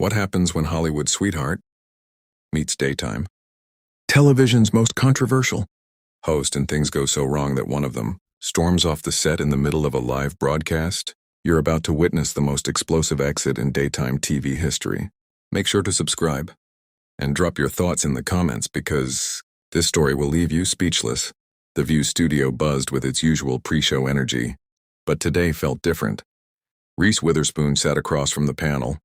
What happens when Hollywood sweetheart meets daytime? Television's most controversial host, and things go so wrong that one of them storms off the set in the middle of a live broadcast. You're about to witness the most explosive exit in daytime TV history. Make sure to subscribe and drop your thoughts in the comments because this story will leave you speechless. The View studio buzzed with its usual pre-show energy, but today felt different. Reese Witherspoon sat across from the panel,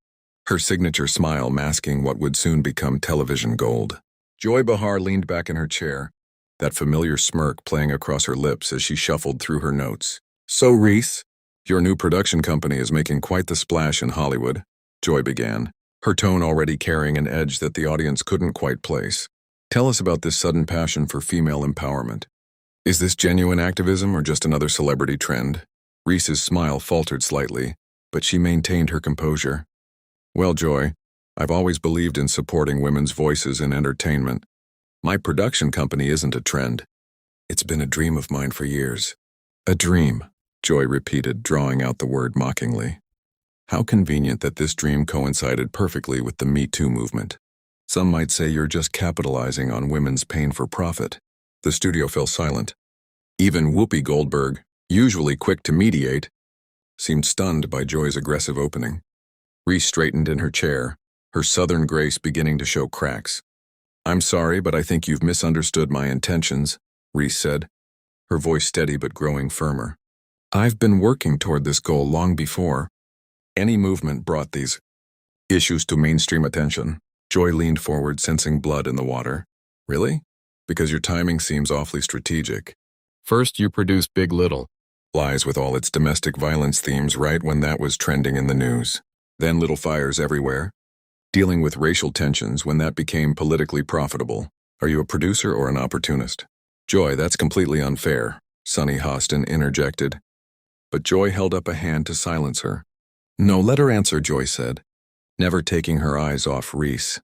her signature smile masking what would soon become television gold. Joy Behar leaned back in her chair, that familiar smirk playing across her lips as she shuffled through her notes. "So, Reese, your new production company is making quite the splash in Hollywood," Joy began, her tone already carrying an edge that the audience couldn't quite place. "Tell us about this sudden passion for female empowerment. Is this genuine activism or just another celebrity trend?" Reese's smile faltered slightly, but she maintained her composure. "Well, Joy, I've always believed in supporting women's voices in entertainment. My production company isn't a trend. It's been a dream of mine for years." "A dream," Joy repeated, drawing out the word mockingly. How convenient that this dream coincided perfectly with the Me Too movement. Some might say you're just capitalizing on women's pain for profit. The studio fell silent. Even Whoopi Goldberg, usually quick to mediate, seemed stunned by Joy's aggressive opening. Reese straightened in her chair, her southern grace beginning to show cracks. "I'm sorry, but I think you've misunderstood my intentions," Reese said, her voice steady but growing firmer. "I've been working toward this goal long before any movement brought these issues to mainstream attention." Joy leaned forward, sensing blood in the water. "Really? Because your timing seems awfully strategic. First, you produced Big Little Lies with all its domestic violence themes right when that was trending in the news. Then Little Fires Everywhere, dealing with racial tensions when that became politically profitable. Are you a producer or an opportunist?" "Joy, that's completely unfair," Sonny Hostin interjected. But Joy held up a hand to silence her. "No, let her answer," Joy said, never taking her eyes off Reese.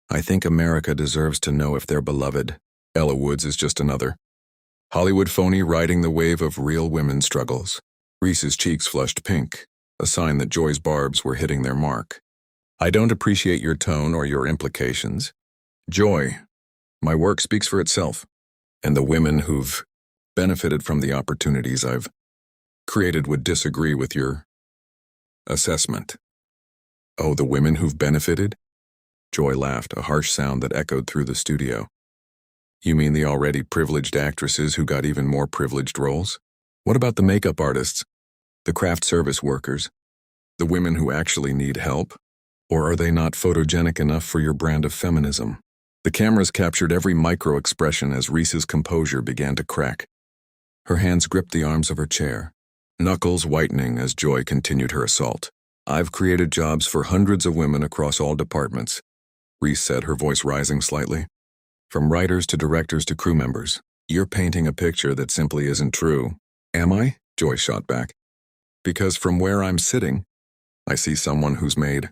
"I think America deserves to know if their beloved Ella Woods is just another Hollywood phony riding the wave of real women's struggles." Reese's cheeks flushed pink, a sign that Joy's barbs were hitting their mark. "I don't appreciate your tone or your implications. Joy, my work speaks for itself, and the women who've benefited from the opportunities I've created would disagree with your assessment." "Oh, the women who've benefited?" Joy laughed, a harsh sound that echoed through the studio. "You mean the already privileged actresses who got even more privileged roles? What about the makeup artists, the craft service workers, the women who actually need help? Or are they not photogenic enough for your brand of feminism?" The cameras captured every micro-expression as Reese's composure began to crack. Her hands gripped the arms of her chair, knuckles whitening as Joy continued her assault. "I've created jobs for hundreds of women across all departments," Reese said, her voice rising slightly. "From writers to directors to crew members. You're painting a picture that simply isn't true." "Am I?" Joy shot back. "Because from where I'm sitting, I see someone who's made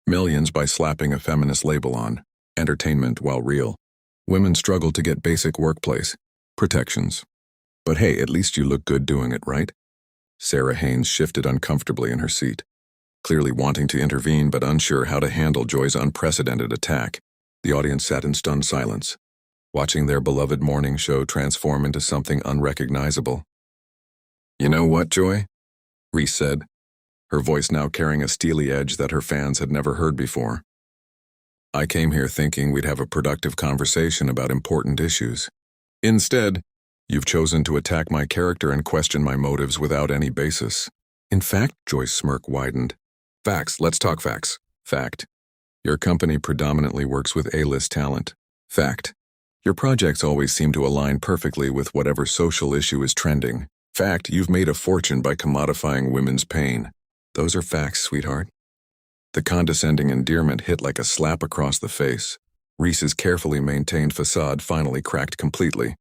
millions by slapping a feminist label on entertainment while real women struggle to get basic workplace protections. But hey, at least you look good doing it, right?" Sarah Haynes shifted uncomfortably in her seat, clearly wanting to intervene but unsure how to handle Joy's unprecedented attack. The audience sat in stunned silence, watching their beloved morning show transform into something unrecognizable. "You know what, Joy?" Reese said, her voice now carrying a steely edge that her fans had never heard before. "I came here thinking we'd have a productive conversation about important issues. Instead, you've chosen to attack my character and question my motives without any basis." "In fact," Joy's smirk widened. "Facts, let's talk facts." "Fact. Your company predominantly works with A-list talent." "Fact. Your projects always seem to align perfectly with whatever social issue is trending." "Fact. You've made a fortune by commodifying women's pain." "Those are facts, sweetheart." The condescending endearment hit like a slap across the face. Reese's carefully maintained facade finally cracked completely.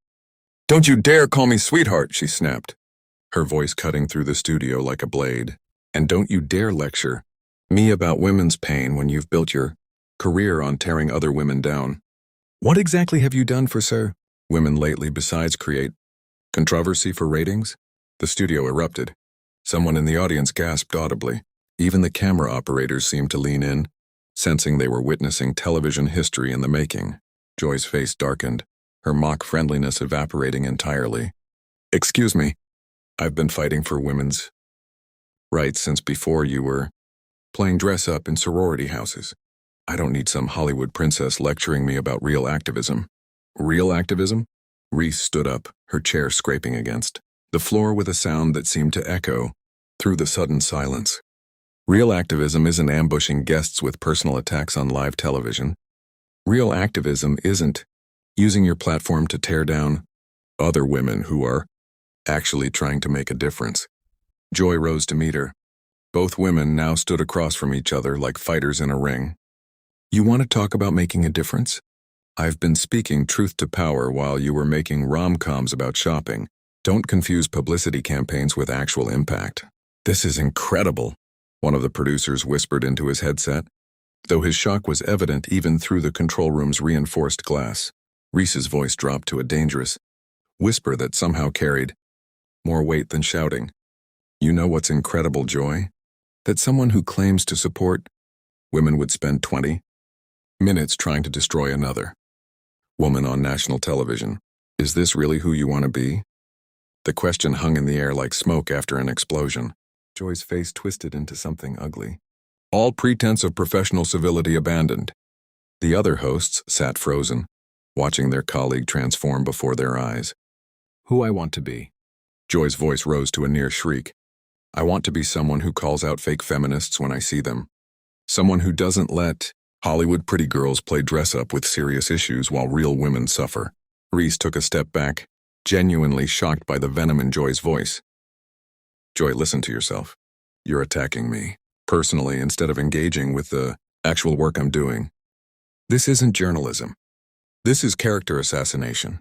"Don't you dare call me sweetheart," she snapped, her voice cutting through the studio like a blade. "And don't you dare lecture me about women's pain when you've built your career on tearing other women down. What exactly have you done for women lately besides create controversy for ratings?" The studio erupted. Someone in the audience gasped audibly. Even the camera operators seemed to lean in, sensing they were witnessing television history in the making. Joy's face darkened, her mock friendliness evaporating entirely. "Excuse me, I've been fighting for women's rights since before you were playing dress-up in sorority houses. I don't need some Hollywood princess lecturing me about real activism." "Real activism?" Reese stood up, her chair scraping against the floor with a sound that seemed to echo through the sudden silence. "Real activism isn't ambushing guests with personal attacks on live television. Real activism isn't using your platform to tear down other women who are actually trying to make a difference." Joy rose to meet her. Both women now stood across from each other like fighters in a ring. "You want to talk about making a difference? I've been speaking truth to power while you were making rom-coms about shopping. Don't confuse publicity campaigns with actual impact." "This is incredible," one of the producers whispered into his headset, though his shock was evident even through the control room's reinforced glass. Reese's voice dropped to a dangerous whisper that somehow carried more weight than shouting. "You know what's incredible, Joy? That someone who claims to support women would spend 20 minutes trying to destroy another woman on national television. Is this really who you want to be?" The question hung in the air like smoke after an explosion. Joy's face twisted into something ugly. All pretense of professional civility abandoned. The other hosts sat frozen, watching their colleague transform before their eyes. "Who I want to be." Joy's voice rose to a near shriek. "I want to be someone who calls out fake feminists when I see them. Someone who doesn't let Hollywood pretty girls play dress-up with serious issues while real women suffer." Reese took a step back, genuinely shocked by the venom in Joy's voice. "Joy, listen to yourself. You're attacking me personally instead of engaging with the actual work I'm doing. This isn't journalism. This is character assassination."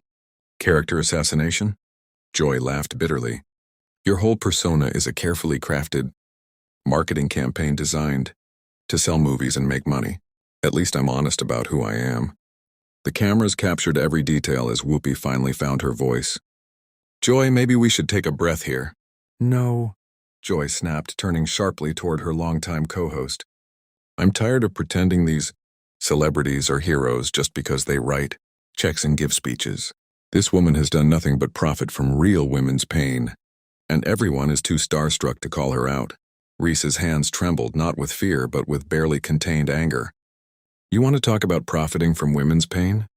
"Character assassination?" Joy laughed bitterly. "Your whole persona is a carefully crafted marketing campaign designed to sell movies and make money. At least I'm honest about who I am." The cameras captured every detail as Whoopi finally found her voice. "Joy, maybe we should take a breath here." "No," Joy snapped, turning sharply toward her longtime co-host. "I'm tired of pretending these celebrities are heroes just because they write checks and give speeches. This woman has done nothing but profit from real women's pain, and everyone is too starstruck to call her out." Reese's hands trembled, not with fear but with barely contained anger. "You want to talk about profiting from women's pain?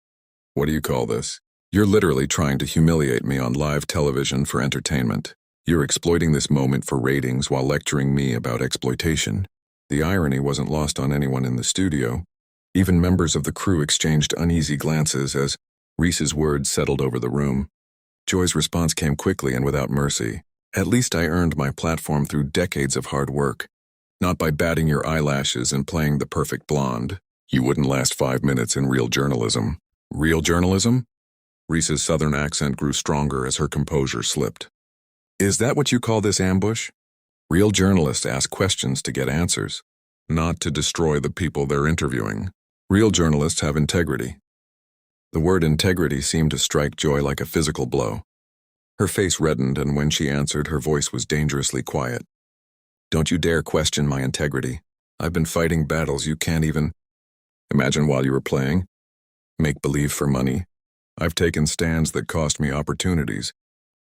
What do you call this? You're literally trying to humiliate me on live television for entertainment. You're exploiting this moment for ratings while lecturing me about exploitation." The irony wasn't lost on anyone in the studio. Even members of the crew exchanged uneasy glances as Reese's words settled over the room. Joy's response came quickly and without mercy. "At least I earned my platform through decades of hard work, not by batting your eyelashes and playing the perfect blonde. You wouldn't last 5 minutes in real journalism." "Real journalism?" Reese's southern accent grew stronger as her composure slipped. "Is that what you call this ambush? Real journalists ask questions to get answers, not to destroy the people they're interviewing. Real journalists have integrity." The word integrity seemed to strike Joy like a physical blow. Her face reddened, and when she answered, her voice was dangerously quiet. "Don't you dare question my integrity. I've been fighting battles you can't even imagine while you were playing make-believe for money. I've taken stands that cost me opportunities,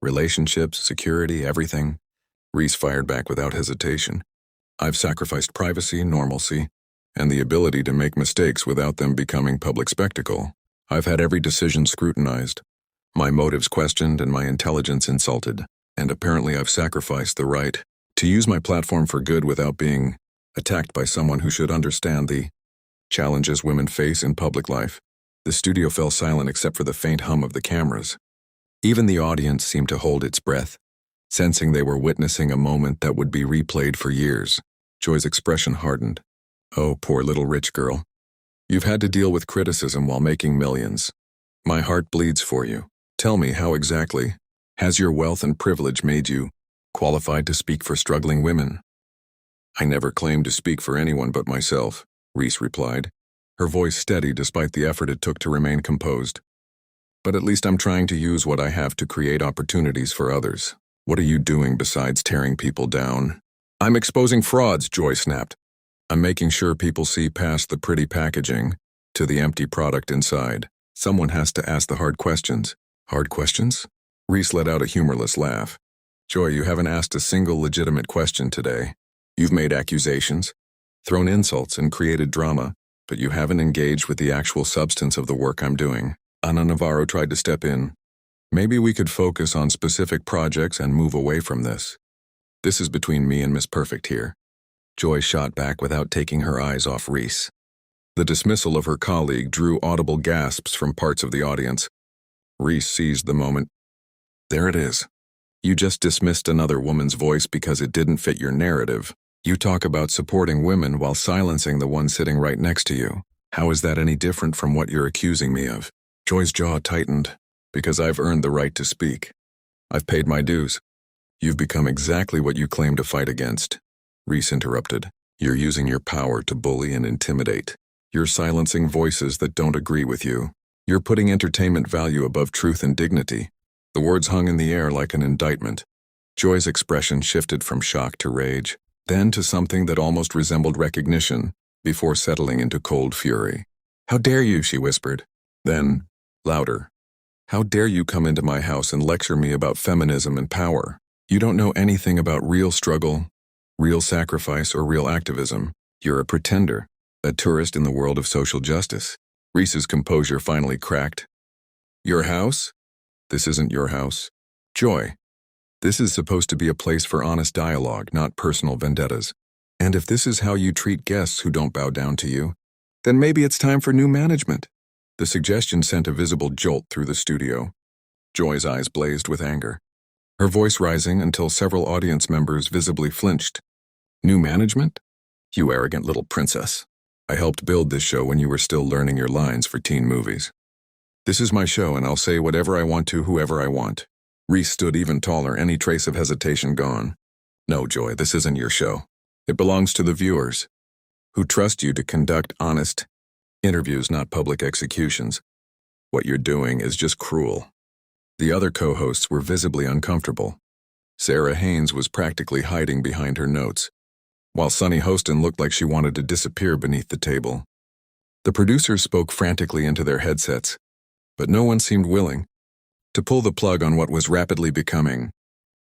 relationships, security, everything." Reese fired back without hesitation. "I've sacrificed privacy, normalcy, and the ability to make mistakes without them becoming public spectacle. I've had every decision scrutinized, my motives questioned, and my intelligence insulted. And apparently I've sacrificed the right to use my platform for good without being attacked by someone who should understand the challenges women face in public life." The studio fell silent except for the faint hum of the cameras. Even the audience seemed to hold its breath, sensing they were witnessing a moment that would be replayed for years. Joy's expression hardened. "Oh, poor little rich girl. You've had to deal with criticism while making millions. My heart bleeds for you. Tell me, how exactly has your wealth and privilege made you qualified to speak for struggling women?" "I never claimed to speak for anyone but myself," Reese replied, her voice steady despite the effort it took to remain composed. "But at least I'm trying to use what I have to create opportunities for others. What are you doing besides tearing people down?" "I'm exposing frauds," Joy snapped. I'm making sure people see past the pretty packaging to the empty product inside. Someone has to ask the hard questions. Hard questions? Reese let out a humorless laugh. Joy, you haven't asked a single legitimate question today. You've made accusations, thrown insults, and created drama, but you haven't engaged with the actual substance of the work I'm doing. Ana Navarro tried to step in. Maybe we could focus on specific projects and move away from this. This is between me and Miss Perfect here. Joy shot back without taking her eyes off Reese. The dismissal of her colleague drew audible gasps from parts of the audience. Reese seized the moment. There it is. You just dismissed another woman's voice because it didn't fit your narrative. You talk about supporting women while silencing the one sitting right next to you. How is that any different from what you're accusing me of? Joy's jaw tightened. Because I've earned the right to speak. I've paid my dues. You've become exactly what you claim to fight against. Reese interrupted. You're using your power to bully and intimidate. You're silencing voices that don't agree with you. You're putting entertainment value above truth and dignity. The words hung in the air like an indictment. Joy's expression shifted from shock to rage, then to something that almost resembled recognition, before settling into cold fury. How dare you, she whispered. Then, louder. How dare you come into my house and lecture me about feminism and power? You don't know anything about real struggle, real sacrifice, or real activism. You're a pretender, a tourist in the world of social justice. Reese's composure finally cracked. Your house? This isn't your house. Joy, this is supposed to be a place for honest dialogue, not personal vendettas. And if this is how you treat guests who don't bow down to you, then maybe it's time for new management. The suggestion sent a visible jolt through the studio. Joy's eyes blazed with anger, her voice rising until several audience members visibly flinched. New management? You arrogant little princess. I helped build this show when you were still learning your lines for teen movies. This is my show and I'll say whatever I want to whoever I want. Reese stood even taller, any trace of hesitation gone. No, Joy, this isn't your show. It belongs to the viewers, who trust you to conduct honest interviews, not public executions. What you're doing is just cruel. The other co-hosts were visibly uncomfortable. Sarah Haynes was practically hiding behind her notes, while Sunny Hostin looked like she wanted to disappear beneath the table. The producers spoke frantically into their headsets, but no one seemed willing to pull the plug on what was rapidly becoming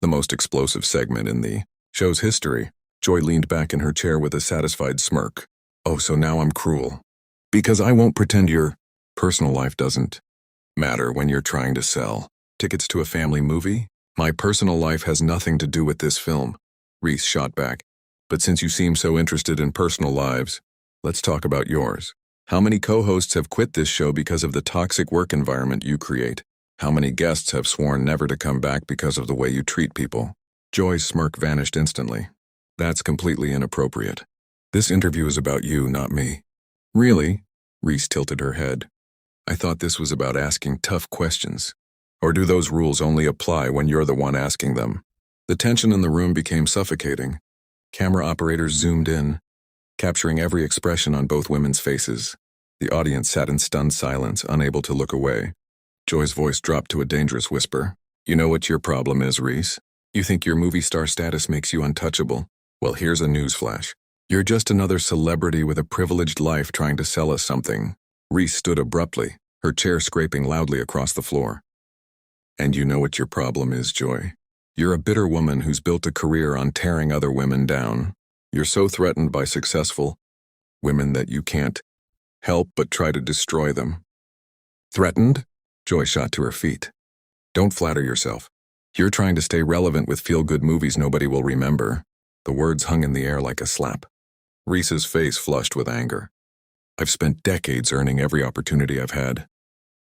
the most explosive segment in the show's history. Joy leaned back in her chair with a satisfied smirk. Oh, so now I'm cruel. Because I won't pretend your personal life doesn't matter when you're trying to sell tickets to a family movie. My personal life has nothing to do with this film, Reese shot back. But since you seem so interested in personal lives, let's talk about yours. How many co-hosts have quit this show because of the toxic work environment you create? How many guests have sworn never to come back because of the way you treat people? Joy's smirk vanished instantly. That's completely inappropriate. This interview is about you, not me. Really? Reese tilted her head. I thought this was about asking tough questions. Or do those rules only apply when you're the one asking them? The tension in the room became suffocating. Camera operators zoomed in, capturing every expression on both women's faces. The audience sat in stunned silence, unable to look away. Joy's voice dropped to a dangerous whisper. You know what your problem is, Reese? You think your movie star status makes you untouchable? Well, here's a newsflash. You're just another celebrity with a privileged life trying to sell us something. Reese stood abruptly, her chair scraping loudly across the floor. And you know what your problem is, Joy? You're a bitter woman who's built a career on tearing other women down. You're so threatened by successful women that you can't help but try to destroy them. Threatened? Joy shot to her feet. Don't flatter yourself. You're trying to stay relevant with feel-good movies nobody will remember. The words hung in the air like a slap. Reese's face flushed with anger. I've spent decades earning every opportunity I've had.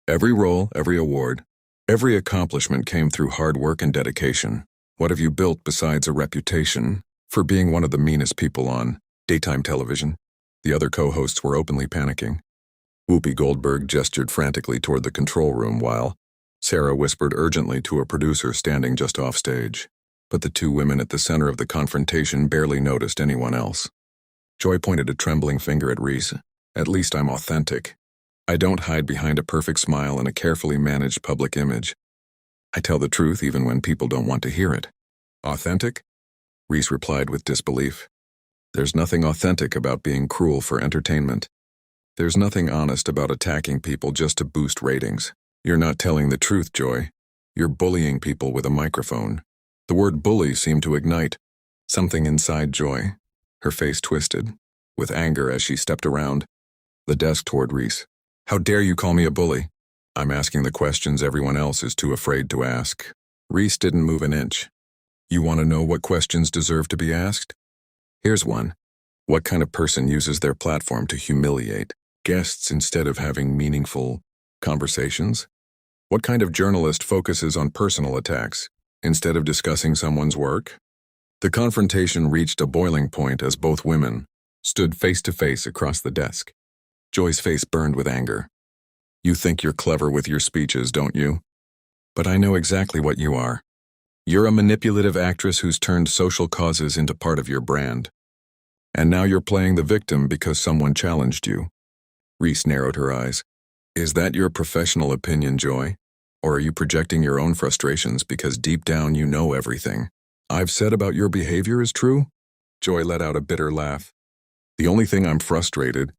Every role, every award, every accomplishment came through hard work and dedication. What have you built besides a reputation for being one of the meanest people on daytime television? The other co-hosts were openly panicking. Whoopi Goldberg gestured frantically toward the control room while Sarah whispered urgently to a producer standing just off stage. But the two women at the center of the confrontation barely noticed anyone else. Joy pointed a trembling finger at Reese. At least I'm authentic. I don't hide behind a perfect smile and a carefully managed public image. I tell the truth even when people don't want to hear it. Authentic? Reese replied with disbelief. There's nothing authentic about being cruel for entertainment. There's nothing honest about attacking people just to boost ratings. You're not telling the truth, Joy. You're bullying people with a microphone. The word bully seemed to ignite something inside Joy. Her face twisted, with anger as she stepped around the desk toward Reese. How dare you call me a bully? I'm asking the questions everyone else is too afraid to ask. Reese didn't move an inch. You want to know what questions deserve to be asked? Here's one. What kind of person uses their platform to humiliate guests instead of having meaningful conversations? What kind of journalist focuses on personal attacks instead of discussing someone's work? The confrontation reached a boiling point as both women stood face to face across the desk. Joy's face burned with anger. You think you're clever with your speeches, don't you? But I know exactly what you are. You're a manipulative actress who's turned social causes into part of your brand. And now you're playing the victim because someone challenged you. Reese narrowed her eyes. Is that your professional opinion, Joy? Or are you projecting your own frustrations because deep down you know everything I've said about your behavior is true? Joy let out a bitter laugh. The only thing I'm frustrated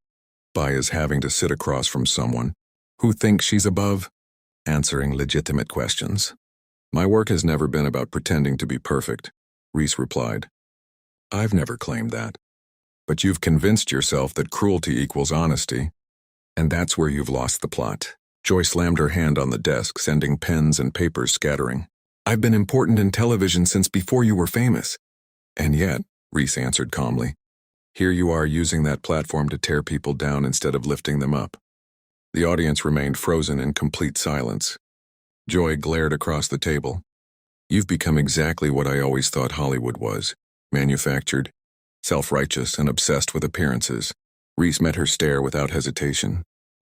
by is having to sit across from someone who thinks she's above answering legitimate questions. My work has never been about pretending to be perfect, Reese replied. I've never claimed that. But you've convinced yourself that cruelty equals honesty, and that's where you've lost the plot. Joy slammed her hand on the desk, sending pens and papers scattering. I've been important in television since before you were famous. And yet, Reese answered calmly, here you are using that platform to tear people down instead of lifting them up. The audience remained frozen in complete silence. Joy glared across the table. You've become exactly what I always thought Hollywood was. Manufactured, self-righteous, and obsessed with appearances. Reese met her stare without hesitation.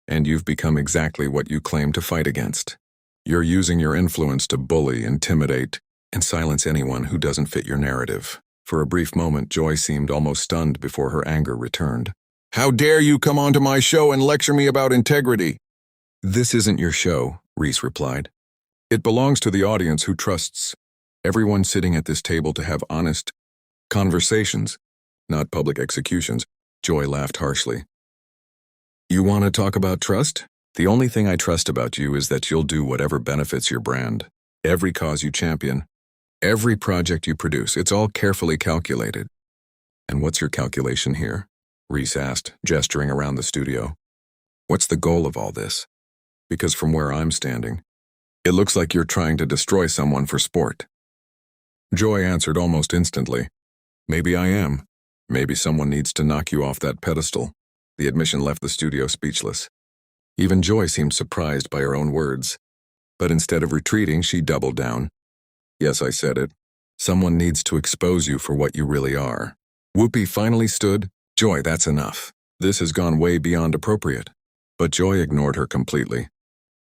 And you've become exactly what you claim to fight against. You're using your influence to bully, intimidate, and silence anyone who doesn't fit your narrative. For a brief moment, Joy seemed almost stunned before her anger returned. How dare you come onto my show and lecture me about integrity? This isn't your show, Reese replied. It belongs to the audience who trusts everyone sitting at this table to have honest conversations, not public executions. Joy laughed harshly. You want to talk about trust? The only thing I trust about you is that you'll do whatever benefits your brand. Every cause you champion, every project you produce, it's all carefully calculated. And what's your calculation here? Reese asked, gesturing around the studio. What's the goal of all this? Because from where I'm standing, it looks like you're trying to destroy someone for sport. Joy answered almost instantly. Maybe I am. Maybe someone needs to knock you off that pedestal. The admission left the studio speechless. Even Joy seemed surprised by her own words. But instead of retreating, she doubled down. Yes, I said it. Someone needs to expose you for what you really are. Whoopi finally stood. Joy, that's enough. This has gone way beyond appropriate. But Joy ignored her completely.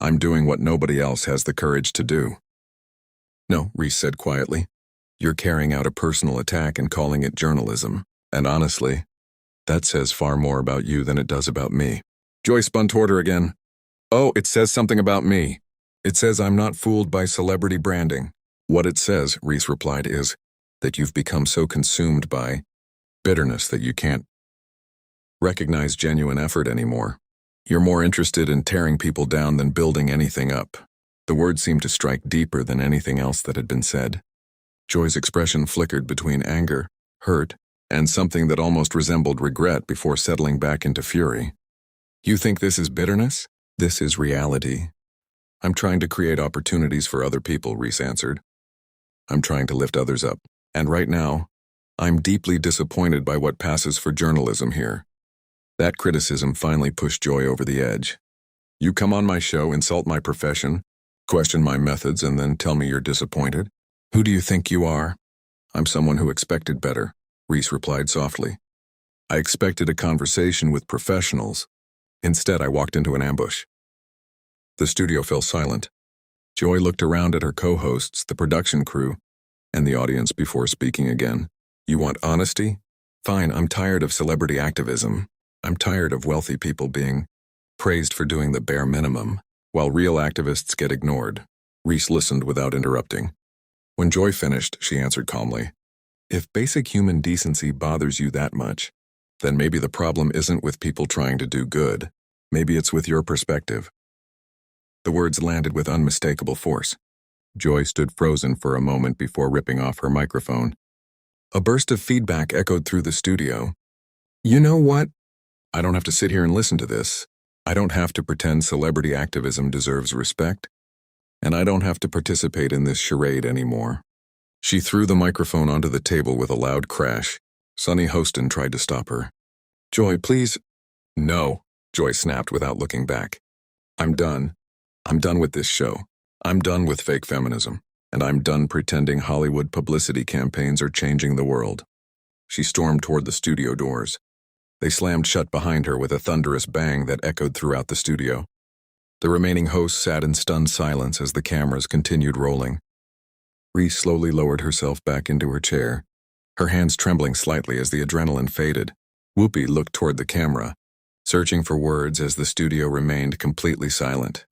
I'm doing what nobody else has the courage to do. No, Reese said quietly. You're carrying out a personal attack and calling it journalism. And honestly, that says far more about you than it does about me. Joy spun toward her again. Oh, it says something about me. It says I'm not fooled by celebrity branding. What it says, Reese replied, is that you've become so consumed by bitterness that you can't recognize genuine effort anymore. You're more interested in tearing people down than building anything up. The words seemed to strike deeper than anything else that had been said. Joy's expression flickered between anger, hurt, and something that almost resembled regret before settling back into fury. You think this is bitterness? This is reality. I'm trying to create opportunities for other people, Reese answered. I'm trying to lift others up. And right now, I'm deeply disappointed by what passes for journalism here. That criticism finally pushed Joy over the edge. You come on my show, insult my profession, question my methods, and then tell me you're disappointed? Who do you think you are? I'm someone who expected better, Reese replied softly. I expected a conversation with professionals. Instead, I walked into an ambush. The studio fell silent. Joy looked around at her co-hosts, the production crew, and the audience before speaking again. You want honesty? Fine, I'm tired of celebrity activism. I'm tired of wealthy people being praised for doing the bare minimum, while real activists get ignored. Reese listened without interrupting. When Joy finished, she answered calmly. If basic human decency bothers you that much, then maybe the problem isn't with people trying to do good. Maybe it's with your perspective. The words landed with unmistakable force. Joy stood frozen for a moment before ripping off her microphone. A burst of feedback echoed through the studio. You know what? I don't have to sit here and listen to this. I don't have to pretend celebrity activism deserves respect. And I don't have to participate in this charade anymore. She threw the microphone onto the table with a loud crash. Sonny Hostin tried to stop her. Joy, please. No, Joy snapped without looking back. I'm done. I'm done with this show. I'm done with fake feminism. And I'm done pretending Hollywood publicity campaigns are changing the world. She stormed toward the studio doors. They slammed shut behind her with a thunderous bang that echoed throughout the studio. The remaining hosts sat in stunned silence as the cameras continued rolling. Reese slowly lowered herself back into her chair, her hands trembling slightly as the adrenaline faded. Whoopi looked toward the camera, searching for words as the studio remained completely silent.